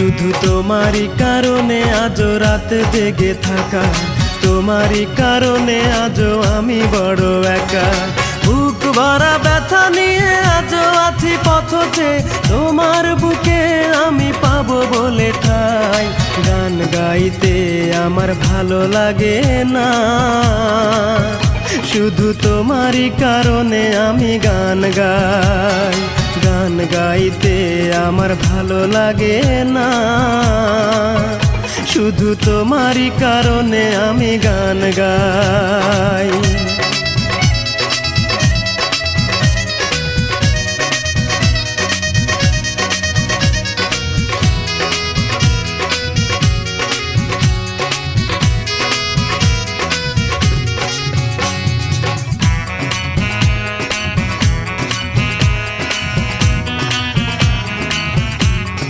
শুধু তোমারই কারণে আজও রাত জেগে থাকা, তোমারই কারণে আজও আমি বড় একা। বুক ভরা ব্যথা নিয়ে আজও আছি পথে, তোমার বুকে আমি পাবো বলে ঠাই। গান গাইতে আমার ভালো লাগে না, শুধু তোমারই কারণে আমি গান গাই। গান গাইতে আমার ভালো লাগে না, শুধু তোমারই কারণে আমি গান গাই।